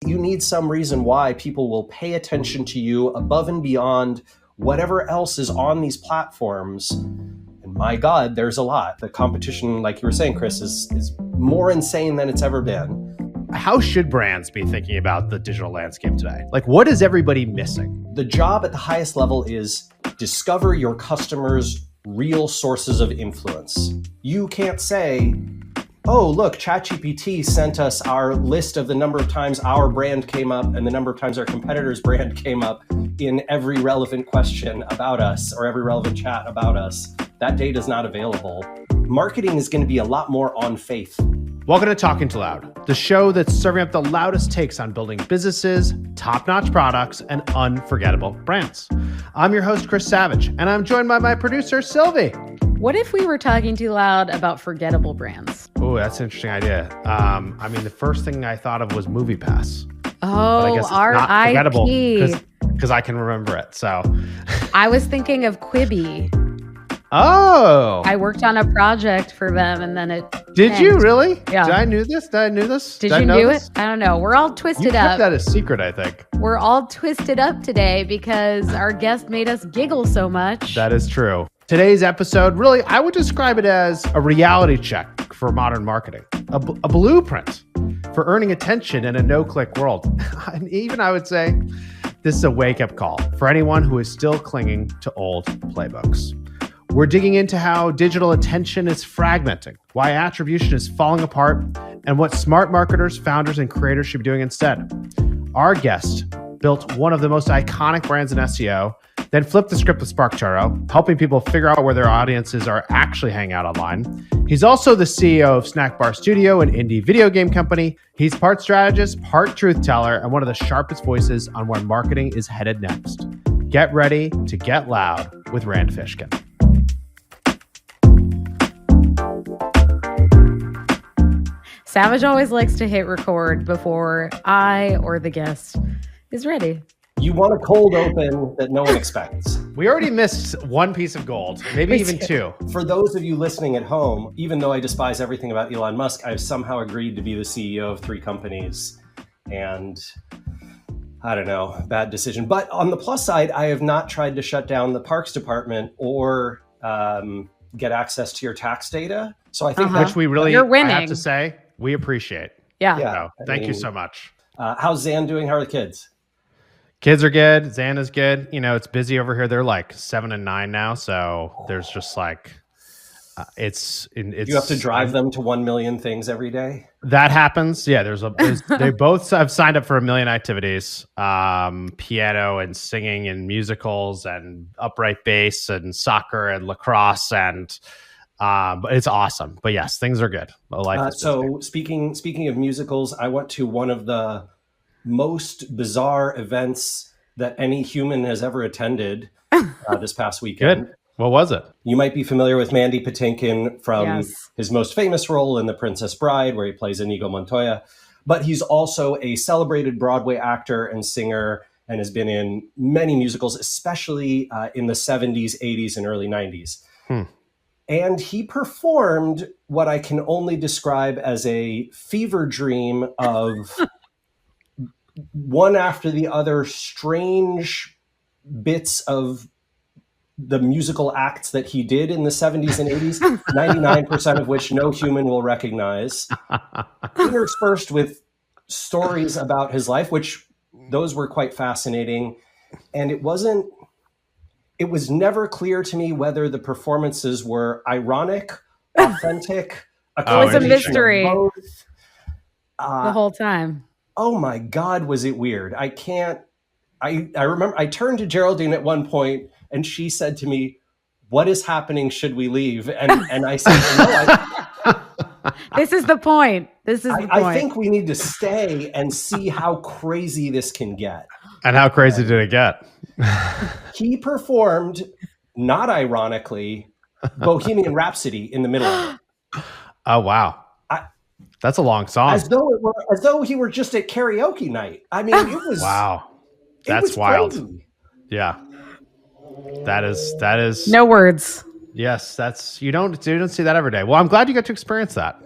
You need some reason why people will pay attention to you above and beyond whatever else is on these platforms. And my God, there's a lot. The competition, like you were saying, Chris, is more insane than it's ever been. How should brands be thinking about the digital landscape today? Like, what is everybody missing? The job at the highest level is discover your customers' real sources of influence. You can't say, oh, look, ChatGPT sent us our list of the number of times our brand came up and the number of times our competitor's brand came up in every relevant question about us or every relevant chat about us. That data is not available. Marketing is going to be a lot more on faith. Welcome to Talking Too Loud, the show that's serving up the loudest takes on building businesses, top-notch products, and unforgettable brands. I'm your host, Chris Savage, and I'm joined by my producer, Sylvie. What if we were talking too loud about forgettable brands? Oh, that's an interesting idea. The first thing I thought of was MoviePass. Oh, R.I.P. Because I can remember it. So I was thinking of Quibi. Oh, I worked on a project for them, and then it. Did you really? Yeah. Did I knew this? Did you do it? I don't know. We're all twisted up. You kept that a secret, I think. We're all twisted up today because our guest made us giggle so much. That is true. Today's episode, really, I would describe it as a reality check for modern marketing, a blueprint for earning attention in a no-click world. And even I would say this is a wake-up call for anyone who is still clinging to old playbooks. We're digging into how digital attention is fragmenting, why attribution is falling apart, and what smart marketers, founders, and creators should be doing instead. Our guest built one of the most iconic brands in SEO, then flipped the script with SparkToro, helping people figure out where their audiences are actually hanging out online. He's also the CEO of Snack Bar Studio, an indie video game company. He's part strategist, part truth teller, and one of the sharpest voices on where marketing is headed next. Get ready to get loud with Rand Fishkin. Savage always likes to hit record before I or the guest is ready. You want a cold open that no one expects. We already missed one piece of gold, maybe even two. For those of you listening at home, even though I despise everything about Elon Musk, I've somehow agreed to be the CEO of 3 companies. And I don't know, bad decision. But on the plus side, I have not tried to shut down the parks department or get access to your tax data. So I think which we really, You're winning. I have to say, we appreciate. Yeah. So, thank you so much. How's Zan doing? How are the kids? Kids are good. Zan is good. You know, it's busy over here. They're like 7 and 9 now. So there's just like, it's. You have to drive them to 1 million things every day. That happens. Yeah. They both have signed up for a million activities, piano and singing and musicals and upright bass and soccer and lacrosse but it's awesome. But yes, things are good. So speaking of musicals, I went to one of the most bizarre events that any human has ever attended this past weekend. Good. What was it? You might be familiar with Mandy Patinkin from his most famous role in The Princess Bride, where he plays Inigo Montoya. But he's also a celebrated Broadway actor and singer and has been in many musicals, especially in the 70s, 80s, and early 90s. And he performed what I can only describe as a fever dream of one after the other strange bits of the musical acts that he did in the 70s and 80s, 99% of which no human will recognize, interspersed with stories about his life, which those were quite fascinating. And it was never clear to me whether the performances were ironic, authentic. It was a mystery the whole time. Oh my God, was it weird. I remember I turned to Geraldine at one point and she said to me, "What is happening? Should we leave?" And I said, "No, this is the point. I think we need to stay and see how crazy this can get." And how crazy did it get? He performed, not ironically, Bohemian Rhapsody in the middle of it. Oh, wow. That's a long song. As though he were just at karaoke night. I mean, it was... Wow. That's wild. Crazy. Yeah. That is... No words. Yes, you don't see that every day. Well, I'm glad you got to experience that.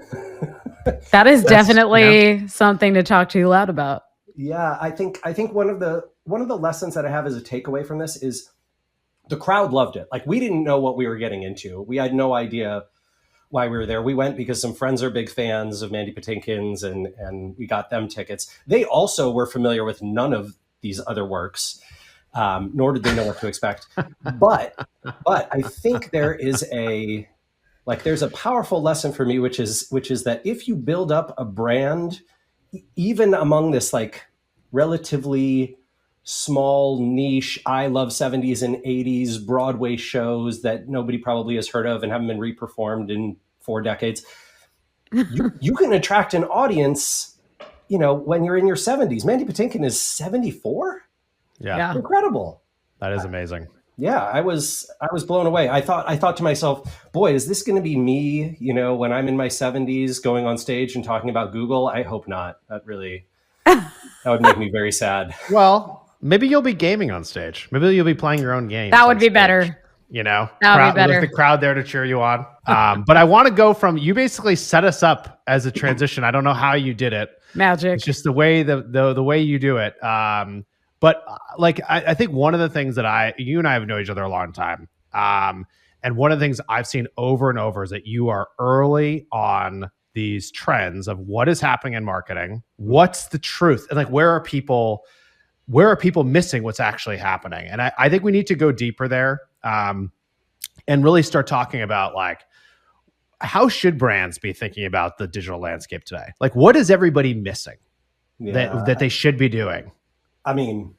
That is definitely something to talk too loud about. Yeah, I think one of the lessons that I have as a takeaway from this is the crowd loved it. Like, we didn't know what we were getting into. We had no idea why we were there. We went because some friends are big fans of Mandy Patinkin's, and we got them tickets. They also were familiar with none of these other works, nor did they know what to expect. But I think there's a powerful lesson for me, which is that if you build up a brand, even among this like relatively small niche, I love 70s and 80s Broadway shows that nobody probably has heard of and haven't been reperformed in 4 decades, you can attract an audience, when you're in your 70s. Mandy Patinkin is 74. Yeah. Incredible. That is amazing. Yeah, I was blown away. I thought to myself, boy, is this going to be me, when I'm in my 70s going on stage and talking about Google? I hope not. That would make me very sad. Well, maybe you'll be gaming on stage. Maybe you'll be playing your own games. That would be better. That would be better. With the crowd there to cheer you on. But I want to go from, you basically set us up as a transition. I don't know how you did it. Magic. It's just the way the way you do it. But like, I think one of the things that you and I have known each other a long time. And one of the things I've seen over and over is that you are early on these trends of what is happening in marketing, what's the truth, and like, where are people missing what's actually happening? And I think we need to go deeper there, and really start talking about, like, how should brands be thinking about the digital landscape today? Like, what is everybody missing that they should be doing? I mean,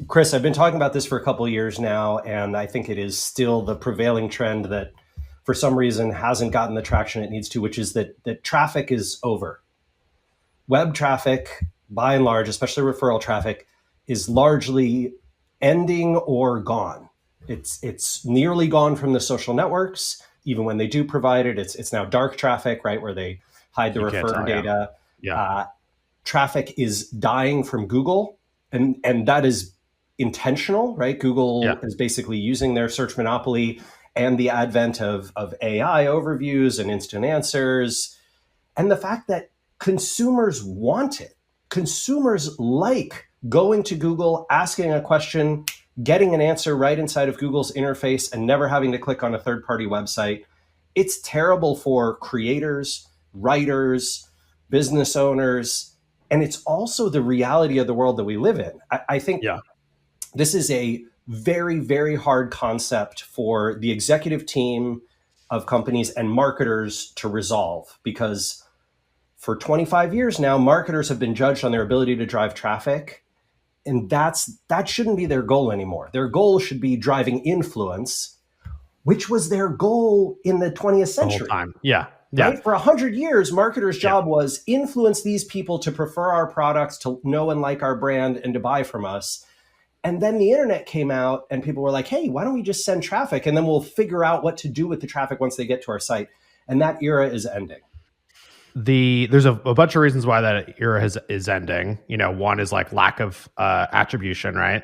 Chris, I've been talking about this for a couple of years now, and I think it is still the prevailing trend that for some reason hasn't gotten the traction it needs to, which is that traffic is over. Web traffic, by and large, especially referral traffic, is largely ending or gone. It's nearly gone from the social networks. Even when they do provide it, it's now dark traffic, right, where they hide the referrer data. Yeah. Traffic is dying from Google, and that is intentional, right? Google is basically using their search monopoly and the advent of AI overviews and instant answers, and the fact that consumers want it. Consumers like going to Google, asking a question, getting an answer right inside of Google's interface, and never having to click on a third-party website. It's terrible for creators, writers, business owners, and it's also the reality of the world that we live in. I think this is a very, very hard concept for the executive team of companies and marketers to resolve, because for 25 years now, marketers have been judged on their ability to drive traffic. And that shouldn't be their goal anymore. Their goal should be driving influence, which was their goal in the 20th century. The whole time. Yeah. Right? For 100 years, marketers' job was influence these people to prefer our products, to know and like our brand, and to buy from us. And then the internet came out and people were like, hey, why don't we just send traffic? And then we'll figure out what to do with the traffic once they get to our site. And that era is ending. There's a bunch of reasons why that era is ending. One is like lack of attribution, right?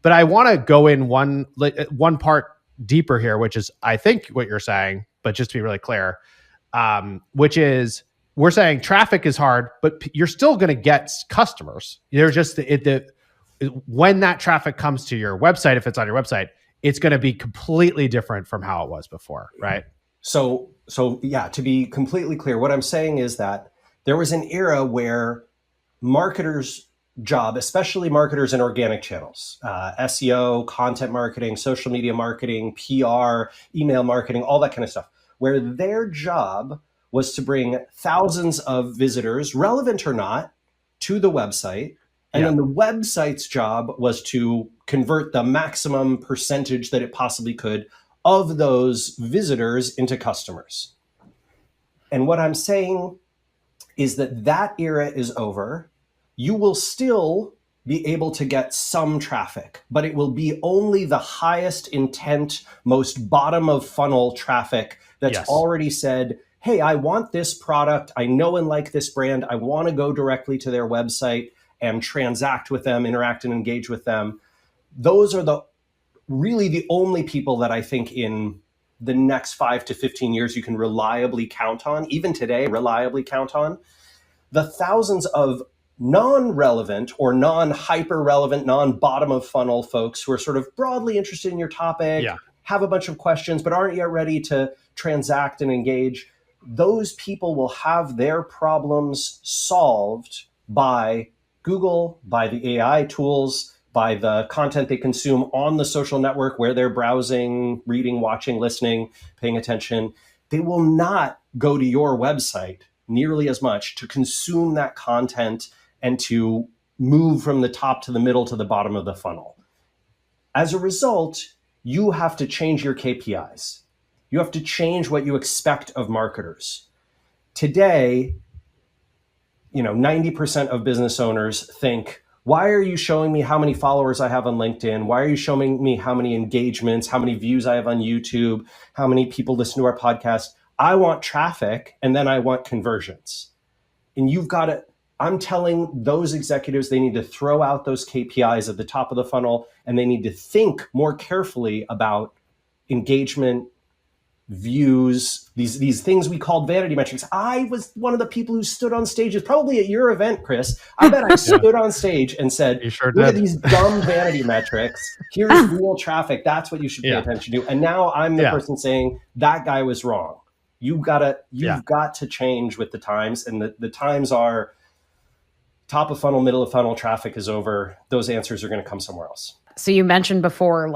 But I want to go in one part deeper here, which is, I think, what you're saying, but just to be really clear, which is, we're saying traffic is hard, but you're still going to get customers. They're just when that traffic comes to your website, if it's on your website, it's going to be completely different from how it was before, right? So yeah, to be completely clear, what I'm saying is that there was an era where marketers' job, especially marketers in organic channels, SEO, content marketing, social media marketing, PR, email marketing, all that kind of stuff, where their job was to bring thousands of visitors, relevant or not, to the website. And then the website's job was to convert the maximum percentage that it possibly could of those visitors into customers. And what I'm saying is that era is over. You will still be able to get some traffic, but it will be only the highest intent, most bottom of funnel traffic that's already said, hey, I want this product. I know and like this brand. I want to go directly to their website and transact with them, interact and engage with them. Those are really the only people that I think in the next 5 to 15 years you can reliably count on, even today, reliably count on. The thousands of non-relevant or non-hyper relevant, non-bottom of funnel folks who are sort of broadly interested in your topic, have a bunch of questions, but aren't yet ready to transact and engage. Those people will have their problems solved by Google, by the AI tools, by the content they consume on the social network where they're browsing, reading, watching, listening, paying attention. They will not go to your website nearly as much to consume that content and to move from the top to the middle to the bottom of the funnel. As a result, you have to change your KPIs. You have to change what you expect of marketers. Today, 90% of business owners think, why are you showing me how many followers I have on LinkedIn? Why are you showing me how many engagements, how many views I have on YouTube, how many people listen to our podcast? I want traffic, and then I want conversions. And I'm telling those executives they need to throw out those KPIs at the top of the funnel, and they need to think more carefully about engagement, views, these things we called vanity metrics. I was one of the people who stood on stages, probably at your event, Chris. I bet I stood on stage and said, look at these dumb vanity metrics. Here's real traffic. That's what you should pay attention to. And now I'm the person saying that guy was wrong. You've got to change with the times. And the times are top of funnel, middle of funnel, traffic is over. Those answers are going to come somewhere else. So you mentioned before,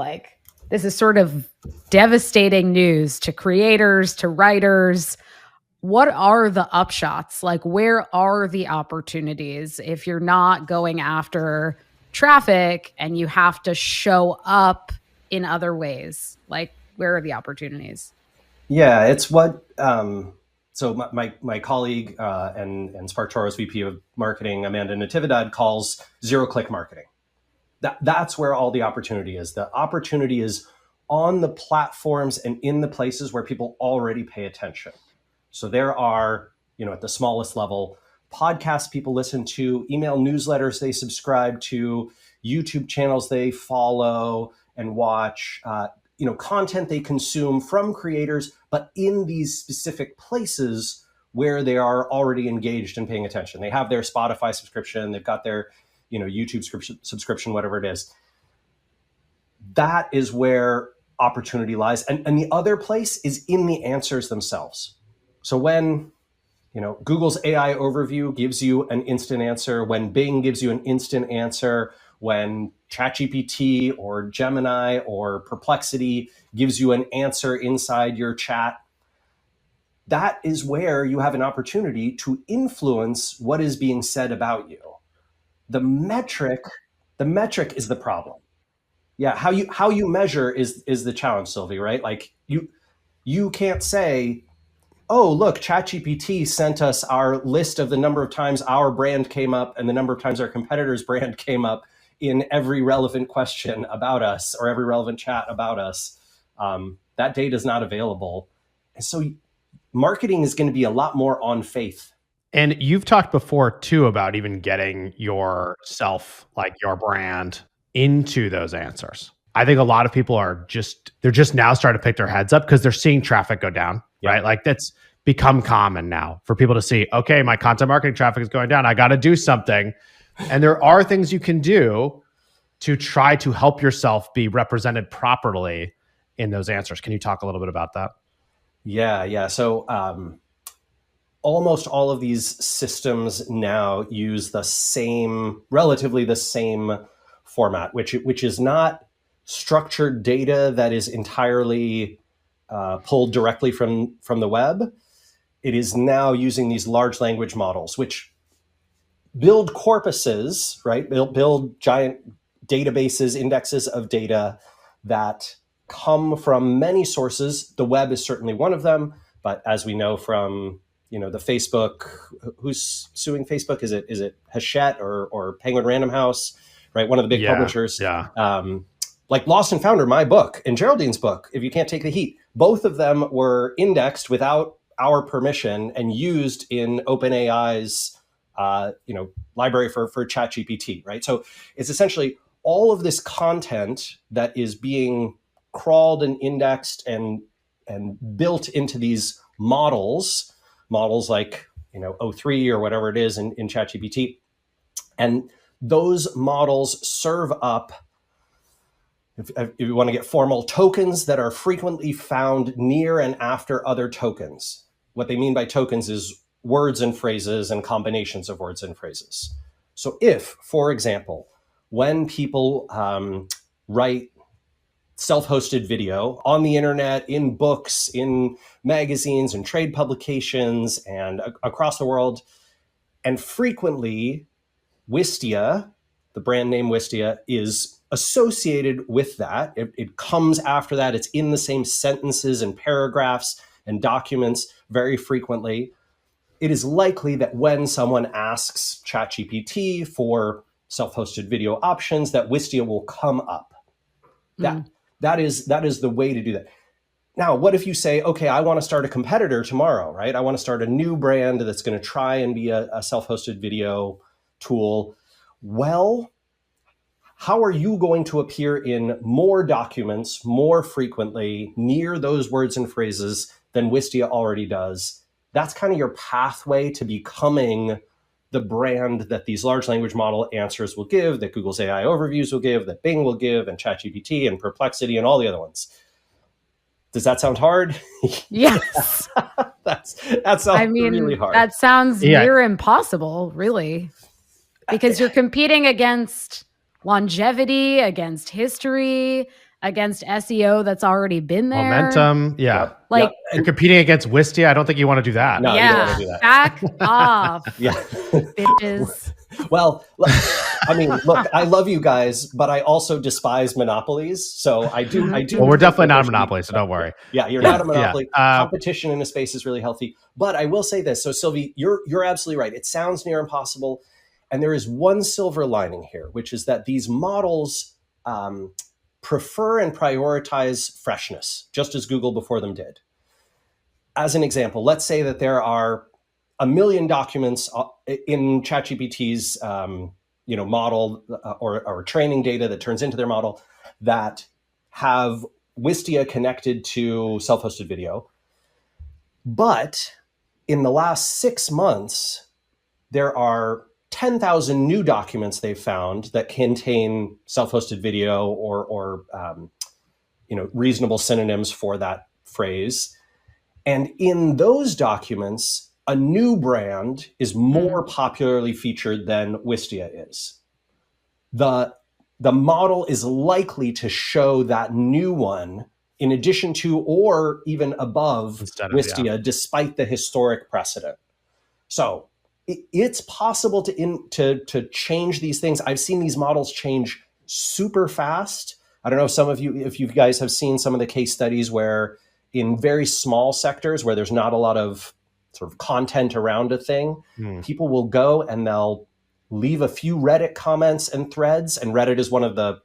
this is sort of devastating news to creators, to writers. What are the upshots? Where are the opportunities if you're not going after traffic and you have to show up in other ways? Where are the opportunities? Yeah, it's what, so my colleague and SparkToro's VP of marketing, Amanda Natividad, calls zero-click marketing. That's where all the opportunity is. The opportunity is on the platforms and in the places where people already pay attention. So there are, at the smallest level, podcasts people listen to, email newsletters they subscribe to, YouTube channels they follow and watch, content they consume from creators, but in these specific places where they are already engaged and paying attention. They have their Spotify subscription, they've got their YouTube subscription, whatever it is. That is where opportunity lies. And the other place is in the answers themselves. So when, Google's AI overview gives you an instant answer, when Bing gives you an instant answer, when ChatGPT or Gemini or Perplexity gives you an answer inside your chat, that is where you have an opportunity to influence what is being said about you. The metric is the problem. Yeah, how you measure is the challenge, Sylvie, right? You can't say, oh, look, ChatGPT sent us our list of the number of times our brand came up and the number of times our competitor's brand came up in every relevant question about us or every relevant chat about us. That data is not available. And so marketing is going to be a lot more on faith. And you've talked before too about even getting yourself, your brand, into those answers. I think a lot of people they're just now starting to pick their heads up because they're seeing traffic go down, right? That's become common now for people to see, okay, my content marketing traffic is going down. I got to do something. And there are things you can do to try to help yourself be represented properly in those answers. Can you talk a little bit about that? Yeah. So almost all of these systems now use relatively the same format, which is not structured data that is entirely pulled directly from the web. It is now using these large language models, which build corpuses, right? Build giant databases, indexes of data that come from many sources. The web is certainly one of them, but as we know from the Facebook, who's suing Facebook? Is it Hachette or Penguin Random House, right? One of the big publishers. Yeah. Like Lost and Founder, my book, and Geraldine's book, If You Can't Take the Heat. Both of them were indexed without our permission and used in OpenAI's library for ChatGPT, right? So it's essentially all of this content that is being crawled and indexed and built into these models like O3 or whatever it is in ChatGPT. And those models serve up, if you want to get formal, tokens that are frequently found near and after other tokens. What they mean by tokens is words and phrases and combinations of words and phrases. So if, for example, when people write self-hosted video on the internet, in books, in magazines and trade publications and across the world, and frequently Wistia, the brand name Wistia, is associated with that. It comes after that. It's in the same sentences and paragraphs and documents very frequently. It is likely that when someone asks ChatGPT for self-hosted video options, that Wistia will come up. That is the way to do that. Now, what if you say, okay, I want to start a competitor tomorrow, right? I want to start a new brand that's going to try and be a self-hosted video tool. Well, how are you going to appear in more documents more frequently near those words and phrases than Wistia already does? That's kind of your pathway to becoming the brand that these large language model answers will give, that Google's AI overviews will give, that Bing will give, and ChatGPT and Perplexity and all the other ones. Does that sound hard? Yes. that sounds really hard. That sounds near impossible, really, because you're competing against longevity, against history, against SEO that's already been there. Momentum. Yeah. Like you're competing against Wistia. I don't think you want to do that. No, you don't want to do that. Back off. Yeah. Bitches. Well, I mean, look, I love you guys, but I also despise monopolies. So I do. Well, we're definitely not a monopoly, so don't worry. Yeah, you're not a monopoly. Competition in a space is really healthy. But I will say this. So Sylvie, you're absolutely right. It sounds near impossible. And there is one silver lining here, which is that these models prefer and prioritize freshness, just as Google before them did. As an example, let's say that there are 1 million documents in ChatGPT's model or training data that turns into their model that have Wistia connected to self-hosted video. But in the last 6 months, there are 10,000 new documents they've found that contain self-hosted video or reasonable synonyms for that phrase. And in those documents, a new brand is more popularly featured than Wistia is. The model is likely to show that new one in addition to or even above Wistia, despite the historic precedent. So it's possible to change these things. I've seen these models change super fast. I don't know if you guys have seen some of the case studies where in very small sectors where there's not a lot of sort of content around a thing, people will go and they'll leave a few Reddit comments and threads. And Reddit is one of the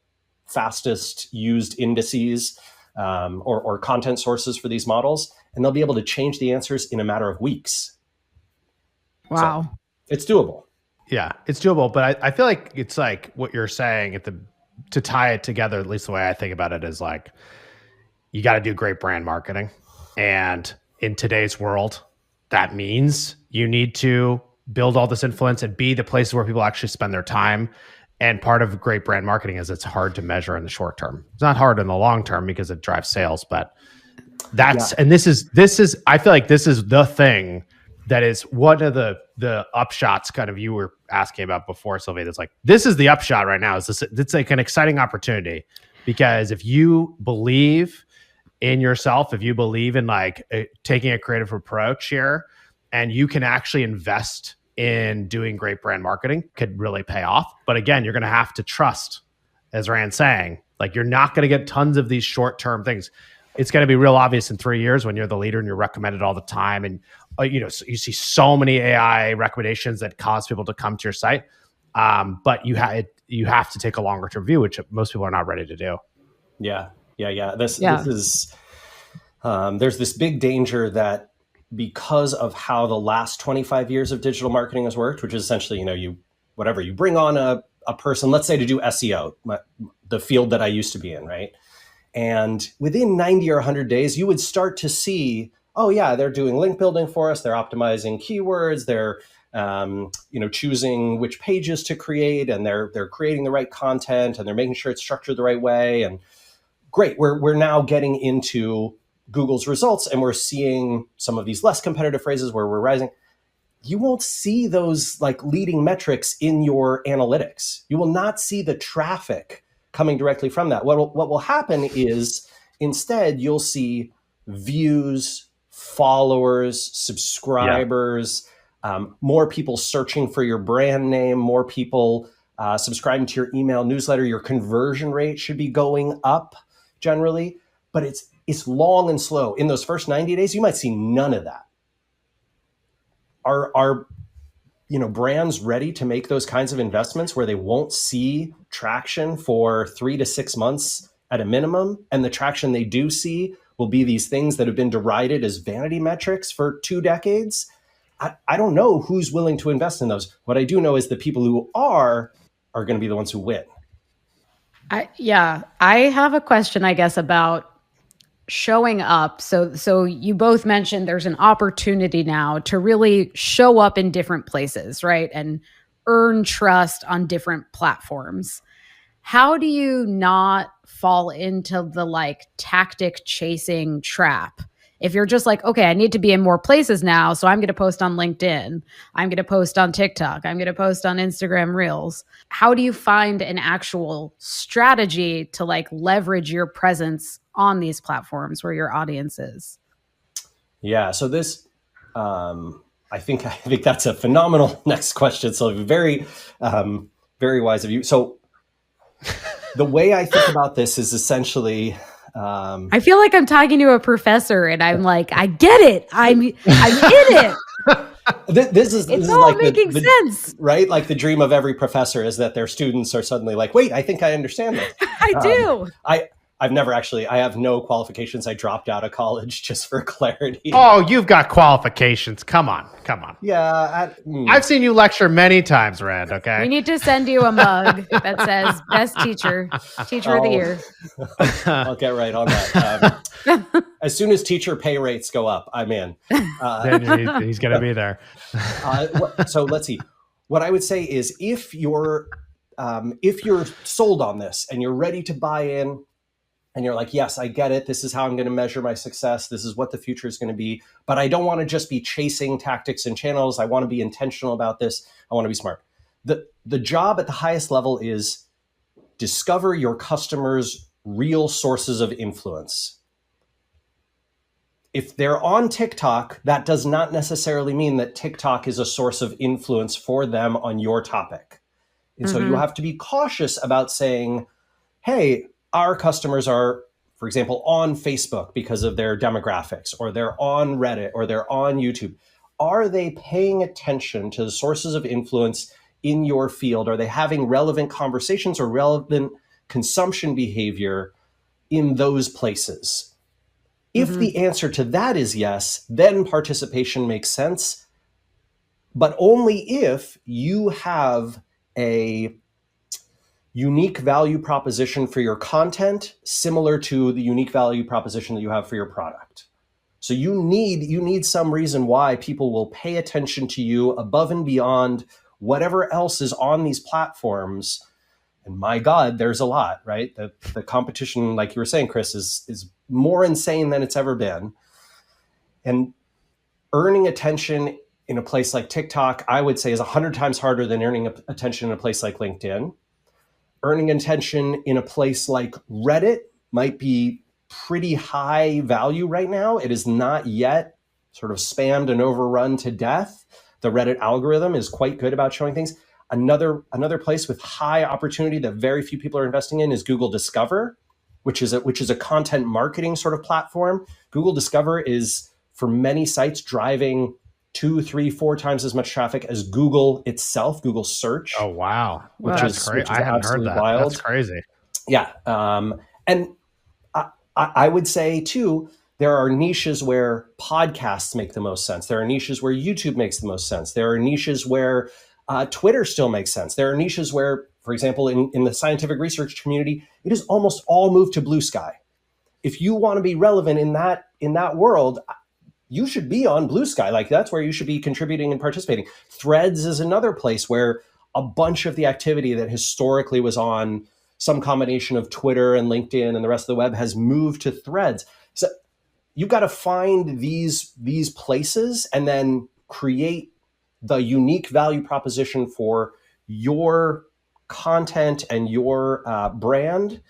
fastest used indices or content sources for these models. And they'll be able to change the answers in a matter of weeks. Wow. So it's doable. Yeah, it's doable. But I feel like it's like what you're saying to tie it together, at least the way I think about it, is like you got to do great brand marketing. And in today's world, that means you need to build all this influence and be the places where people actually spend their time. And part of great brand marketing is it's hard to measure in the short term. It's not hard in the long term because it drives sales, but and this is I feel like this is the thing that is one of the upshots kind of you were asking about before, Sylvie. That's like, this is the upshot right now. It's like an exciting opportunity because if you believe in yourself, if you believe in like taking a creative approach here, and you can actually invest in doing great brand marketing, could really pay off. But again, you're going to have to trust, as Rand's saying, like you're not going to get tons of these short-term things. It's going to be real obvious in 3 years when you're the leader and you're recommended all the time. And, you see so many AI recommendations that cause people to come to your site. But you have to take a longer term view, which most people are not ready to do. Yeah. This is, there's this big danger that because of how the last 25 years of digital marketing has worked, which is essentially, you bring on a person, let's say to do SEO, the field that I used to be in, right? And within 90 or 100 days, you would start to see, oh yeah, they're doing link building for us. They're optimizing keywords. They're choosing which pages to create, and they're creating the right content, and they're making sure it's structured the right way. And great, we're now getting into Google's results, and we're seeing some of these less competitive phrases where we're rising. You won't see those like leading metrics in your analytics. You will not see the traffic coming directly from that. What will happen is instead you'll see views, followers, subscribers, more people searching for your brand name, more people subscribing to your email newsletter. Your conversion rate should be going up generally, but it's long and slow. In those first 90 days, you might see none of that. Are brands ready to make those kinds of investments where they won't see traction for 3 to 6 months at a minimum, and the traction they do see will be these things that have been derided as vanity metrics for 2 decades? I don't know who's willing to invest in those. What I do know is the people who are going to be the ones who win. I have a question, I guess, about showing up. So you both mentioned there's an opportunity now to really show up in different places, right? And earn trust on different platforms. How do you not fall into the like tactic chasing trap? If you're just like, okay, I need to be in more places now, so I'm going to post on LinkedIn, I'm going to post on TikTok, I'm going to post on Instagram Reels. How do you find an actual strategy to like leverage your presence on these platforms where your audience is? Yeah, so this, I think that's a phenomenal next question. So very, very wise of you. So the way I think about this is essentially, I feel like I'm talking to a professor, and I'm like, I get it. I'm in it. This is all like making sense, right? Like the dream of every professor is that their students are suddenly like, wait, I think I understand this. I do. I've never actually, I have no qualifications. I dropped out of college just for clarity. Oh, you've got qualifications. Come on. Yeah. I've seen you lecture many times, Rand, okay? We need to send you a mug that says best teacher of the year. I'll get right on that. As soon as teacher pay rates go up, I'm in. Then he's going to be there. So let's see. What I would say is if you're sold on this and you're ready to buy in, and you're like, yes, I get it. This is how I'm going to measure my success. This is what the future is going to be. But I don't want to just be chasing tactics and channels. I want to be intentional about this. I want to be smart. The job at the highest level is discover your customers' real sources of influence. If they're on TikTok, that does not necessarily mean that TikTok is a source of influence for them on your topic. And so you have to be cautious about saying, hey, our customers are, for example, on Facebook because of their demographics, or they're on Reddit, or they're on YouTube. Are they paying attention to the sources of influence in your field? Are they having relevant conversations or relevant consumption behavior in those places? If the answer to that is yes, then participation makes sense, but only if you have a unique value proposition for your content, similar to the unique value proposition that you have for your product. So you need some reason why people will pay attention to you above and beyond whatever else is on these platforms. And my God, there's a lot, right? The competition, like you were saying, Chris, is more insane than it's ever been. And earning attention in a place like TikTok, I would say, is 100 times harder than earning attention in a place like LinkedIn. Earning attention in a place like Reddit might be pretty high value right now. It is not yet sort of spammed and overrun to death. The Reddit algorithm is quite good about showing things. Another place with high opportunity that very few people are investing in is Google Discover, which is a content marketing sort of platform. Google Discover is, for many sites, driving 2, 3, 4 times as much traffic as Google itself, Google search. Oh, wow. Which is crazy. I hadn't heard that. Wild. That's crazy. Yeah. And I would say, too, there are niches where podcasts make the most sense. There are niches where YouTube makes the most sense. There are niches where Twitter still makes sense. There are niches where, for example, in the scientific research community, it is almost all moved to Blue Sky. If you want to be relevant in that world, you should be on Blue Sky. Like that's where you should be contributing and participating. Threads is another place where a bunch of the activity that historically was on some combination of Twitter and LinkedIn and the rest of the web has moved to Threads. So you got to find these places and then create the unique value proposition for your content and your brand.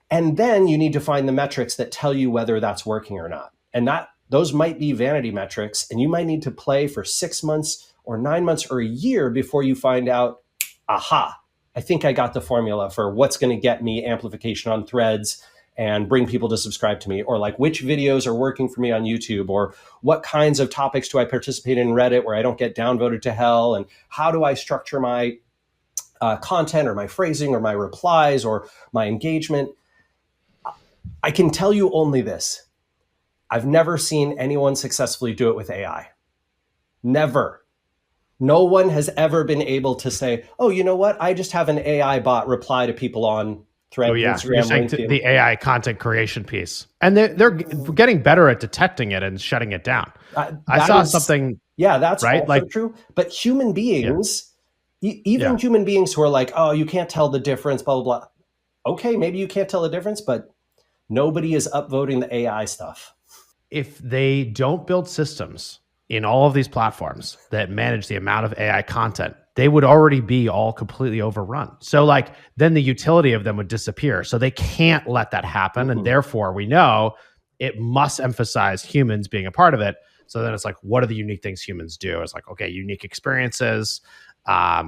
And then you need to find the metrics that tell you whether that's working or not. And those might be vanity metrics, and you might need to play for 6 months or 9 months or a year before you find out, aha, I think I got the formula for what's going to get me amplification on Threads and bring people to subscribe to me, or like which videos are working for me on YouTube, or what kinds of topics do I participate in Reddit where I don't get downvoted to hell, and how do I structure my content or my phrasing or my replies or my engagement. I can tell you only this. I've never seen anyone successfully do it with AI. Never. No one has ever been able to say, oh, you know what? I just have an AI bot reply to people on Threads, Instagram, LinkedIn. The AI content creation piece. And they're getting better at detecting it and shutting it down. I saw something. Yeah, that's right? Also true. But human beings, human beings who are like, oh, you can't tell the difference, blah, blah, blah. Okay, maybe you can't tell the difference, but nobody is upvoting the AI stuff. If they don't build systems in all of these platforms that manage the amount of AI content, they would already be all completely overrun. So like then the utility of them would disappear. So they can't let that happen. And therefore we know it must emphasize humans being a part of it. So then it's like, what are the unique things humans do? It's like, okay, unique experiences,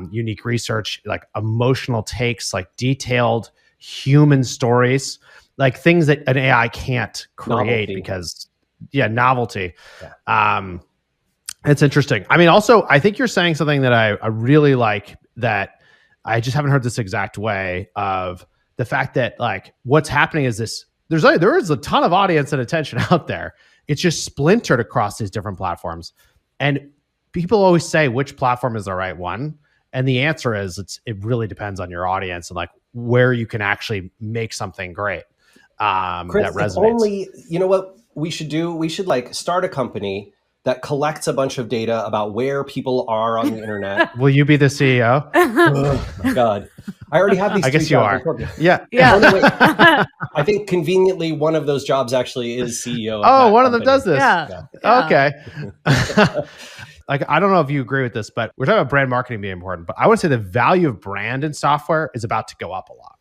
unique research, like emotional takes, like detailed human stories, like things that an AI can't create because novelty. Yeah. It's interesting. I mean, also, I think you're saying something that I really like, that I just haven't heard this exact way, of the fact that like what's happening is this, there is a ton of audience and attention out there. It's just splintered across these different platforms. And people always say, which platform is the right one? And the answer is it really depends on your audience and like where you can actually make something great. Chris, that resonates. You know what we should do? We should like start a company that collects a bunch of data about where people are on the internet. Will you be the CEO? Oh my God. I already have these. I guess you are. Yeah. I think conveniently one of those jobs actually is CEO. Oh, one of them does this. Yeah. Okay. Like, I don't know if you agree with this, but we're talking about brand marketing being important, but I would say the value of brand in software is about to go up a lot.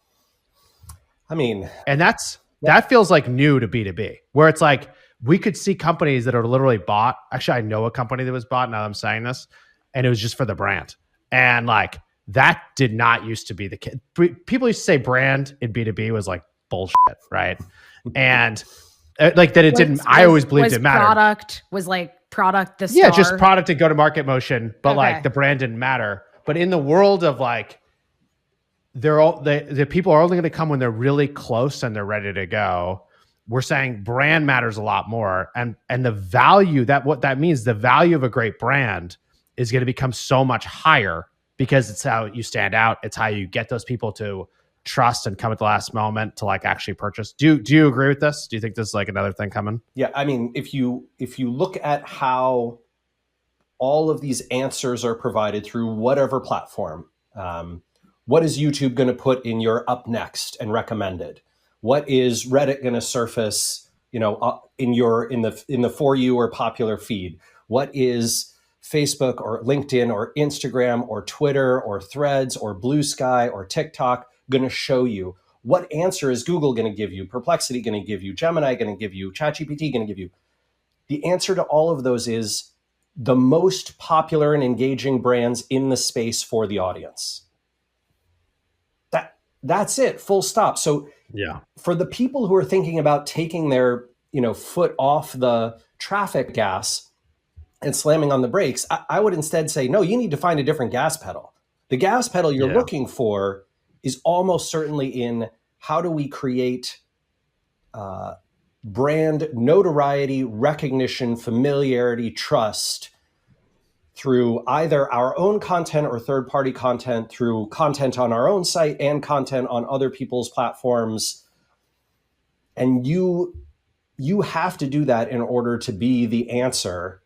I mean, and that feels like new to B2B, where it's like, we could see companies that are literally bought. Actually, I know a company that was bought, now that I'm saying this, and it was just for the brand. And like, that did not used to be the case. People used to say brand in B2B was like bullshit, right? And like that it didn't, I always believed it mattered. Product was like product the star. Yeah, just product and go-to-market motion, but like the brand didn't matter. But in the world of like, the people are only going to come when they're really close and they're ready to go. We're saying brand matters a lot more. And the value, what that means, the value of a great brand is going to become so much higher because it's how you stand out. It's how you get those people to trust and come at the last moment to like actually purchase. Do you agree with this? Do you think this is like another thing coming? Yeah. I mean, if you look at how all of these answers are provided through whatever platform, what is YouTube going to put in your up next and recommended? What is Reddit going to surface, in the For You or popular feed? What is Facebook or LinkedIn or Instagram or Twitter or Threads or Blue Sky or TikTok going to show you? What answer is Google going to give you? Perplexity going to give you? Gemini going to give you? ChatGPT going to give you? The answer to all of those is the most popular and engaging brands in the space for the audience. That's it, full stop. So yeah, for the people who are thinking about taking their foot off the traffic gas and slamming on the brakes, I would instead say, no, you need to find a different gas pedal. The gas pedal you're looking for is almost certainly in how do we create brand notoriety, recognition, familiarity, trust through either our own content or third-party content, through content on our own site and content on other people's platforms. And you you have to do that in order to be the answer.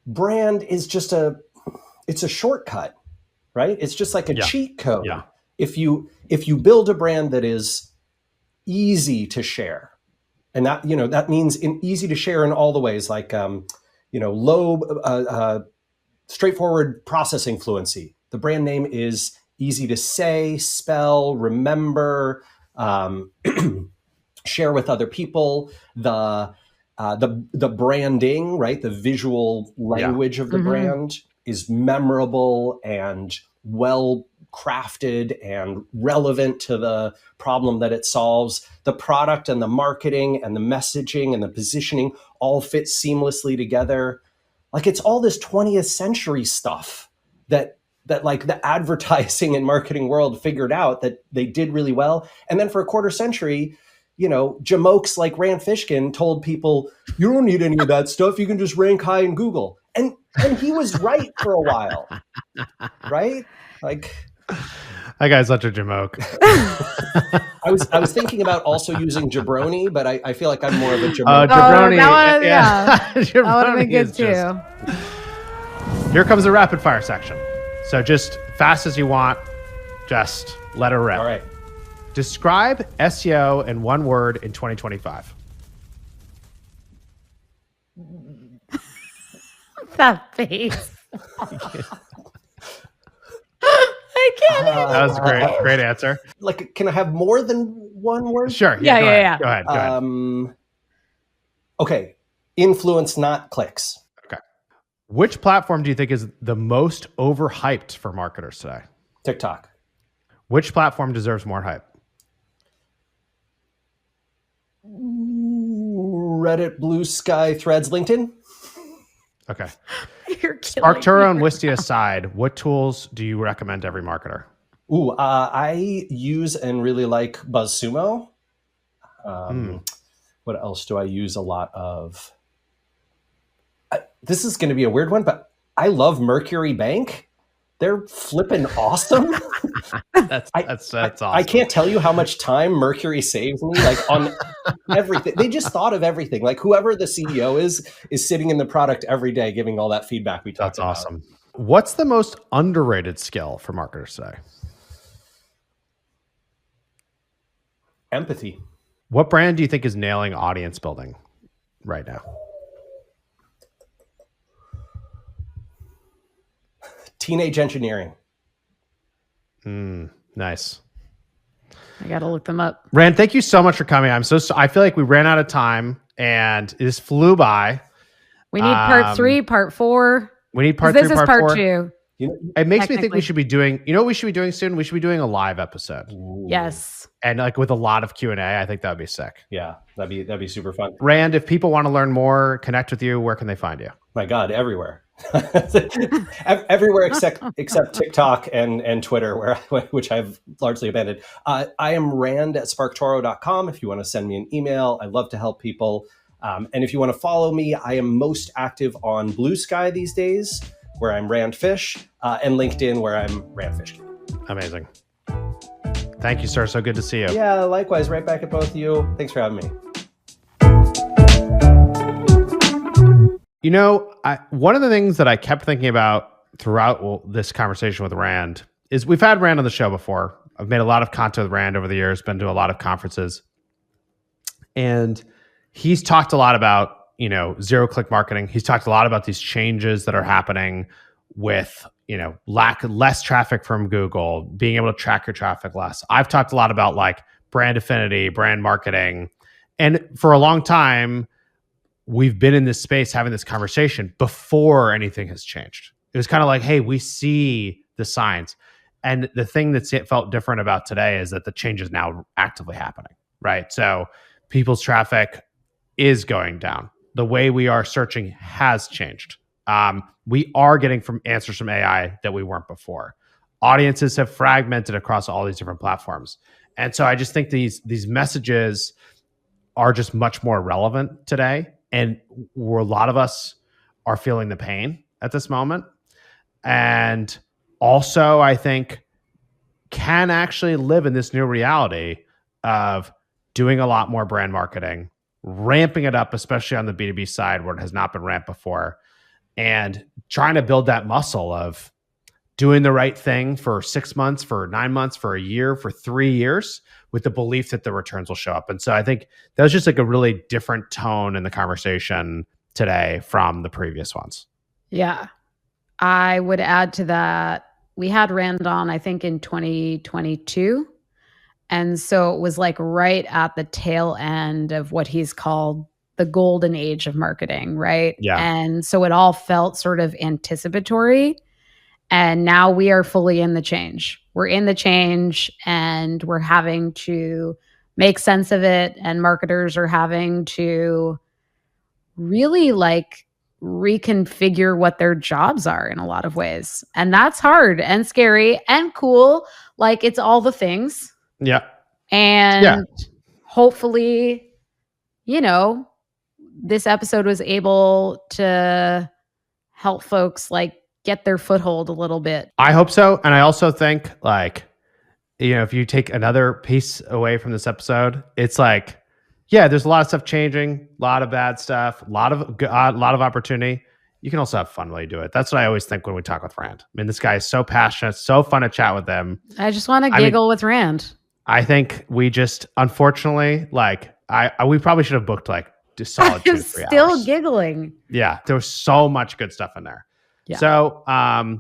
Brand is just it's a shortcut, right? It's just like a cheat code. Yeah. If you build a brand that is easy to share, and that means easy to share in all the ways, like low straightforward processing fluency. The brand name is easy to say, spell, remember, share with other people. The branding, right? The visual language of the brand is memorable and well crafted and relevant to the problem that it solves. The product and the marketing and the messaging and the positioning all fit seamlessly together. Like, it's all this 20th century stuff that like the advertising and marketing world figured out that they did really well. And then for a quarter century, jamokes like Rand Fishkin told people, you don't need any of that stuff. You can just rank high in Google. And he was right for a while, right? Like, that guy's such a jamoke. I was thinking about also using jabroni, but I feel like I'm more of a jamoke. Jabroni. That would have been good too. Here comes the rapid fire section. So just fast as you want, just let it rip. All right. Describe SEO in one word in 2025. That face. I can't. That was a great answer. Like, can I have more than one word? Sure. Yeah. Go ahead. Okay. Influence, not clicks. Okay. Which platform do you think is the most overhyped for marketers today? TikTok. Which platform deserves more hype? Reddit, Blue Sky, Threads, LinkedIn. Okay. You're SparkToro and Wistia aside, what tools do you recommend to every marketer? I use and really like BuzzSumo. What else do I use a lot of? This is going to be a weird one, but I love Mercury Bank. They're flipping awesome. That's awesome. I can't tell you how much time Mercury saves me, like, on everything. They just thought of everything. Like, whoever the CEO is sitting in the product every day giving all that feedback we talked about. That's awesome. What's the most underrated skill for marketers today? Empathy. What brand do you think is nailing audience building right now? Teenage engineering. Nice. I got to look them up. Rand, thank you so much for coming. I feel like we ran out of time and this flew by. We need part 3, part 4. We need part 3, this part is 4. part 2. It makes me think we should be doing, what we should be doing soon? We should be doing a live episode. Ooh. Yes. And like with a lot of Q&A, I think that would be sick. Yeah, that'd be super fun. Rand, if people want to learn more, connect with you, where can they find you? My God, everywhere. Everywhere except TikTok and Twitter, which I've largely abandoned. I am Rand at SparkToro.com. If you want to send me an email, I'd love to help people. And if you want to follow me, I am most active on Blue Sky these days, where I'm Rand Fish, and LinkedIn, where I'm Rand Fishkin. Amazing. Thank you, sir. So good to see you. Yeah, likewise. Right back at both of you. Thanks for having me. One of the things that I kept thinking about throughout this conversation with Rand is we've had Rand on the show before. I've made a lot of content with Rand over the years, been to a lot of conferences. And he's talked a lot about, zero-click marketing. He's talked a lot about these changes that are happening with, less traffic from Google, being able to track your traffic less. I've talked a lot about like brand affinity, brand marketing. And for a long time, we've been in this space having this conversation before anything has changed. It was kind of like, hey, we see the signs. And the thing that felt different about today is that the change is now actively happening, right? So people's traffic is going down. The way we are searching has changed. We are getting answers from AI that we weren't before. Audiences have fragmented across all these different platforms. And so I just think these messages are just much more relevant today. And where a lot of us are feeling the pain at this moment. And also, I think, can actually live in this new reality of doing a lot more brand marketing, ramping it up, especially on the B2B side where it has not been ramped before, and trying to build that muscle of doing the right thing for 6 months, for 9 months, for a year, for 3 years, with the belief that the returns will show up. And so I think that was just like a really different tone in the conversation today from the previous ones. Yeah. I would add to that, we had Rand on, I think, in 2022. And so it was like right at the tail end of what he's called the golden age of marketing, right? Yeah. And so it all felt sort of anticipatory. And now we are fully in the change. We're in the change and we're having to make sense of it. And marketers are having to really like reconfigure what their jobs are in a lot of ways. And that's hard and scary and cool. Like it's all the things. Yeah. And hopefully, you know, this episode was able to help folks like get their foothold a little bit. I hope so. And I also think like, you know, if you take another piece away from this episode, it's like, yeah, there's a lot of stuff changing, a lot of bad stuff, a lot of opportunity. You can also have fun while you do it. That's what I always think when we talk with Rand. I mean, this guy is so passionate, so fun to chat with him. I just want to giggle with Rand. I think we just, unfortunately, like, we probably should have booked like just solid 2 to 3 hours. Still giggling. Yeah, there was so much good stuff in there. Yeah. So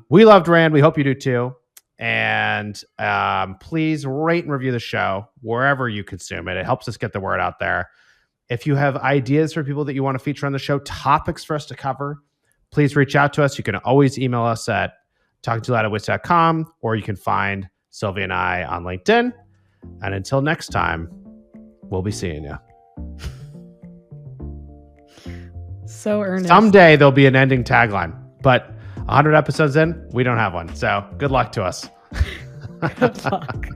we loved Rand. We hope you do too. And please rate and review the show wherever you consume it. It helps us get the word out there. If you have ideas for people that you want to feature on the show, topics for us to cover, please reach out to us. You can always email us at talkingtooloud@wix.com, or you can find Sylvie and I on LinkedIn. And until next time, we'll be seeing you. So earnest. Someday there'll be an ending tagline, but 100 episodes in, we don't have one. So good luck to us. Good luck.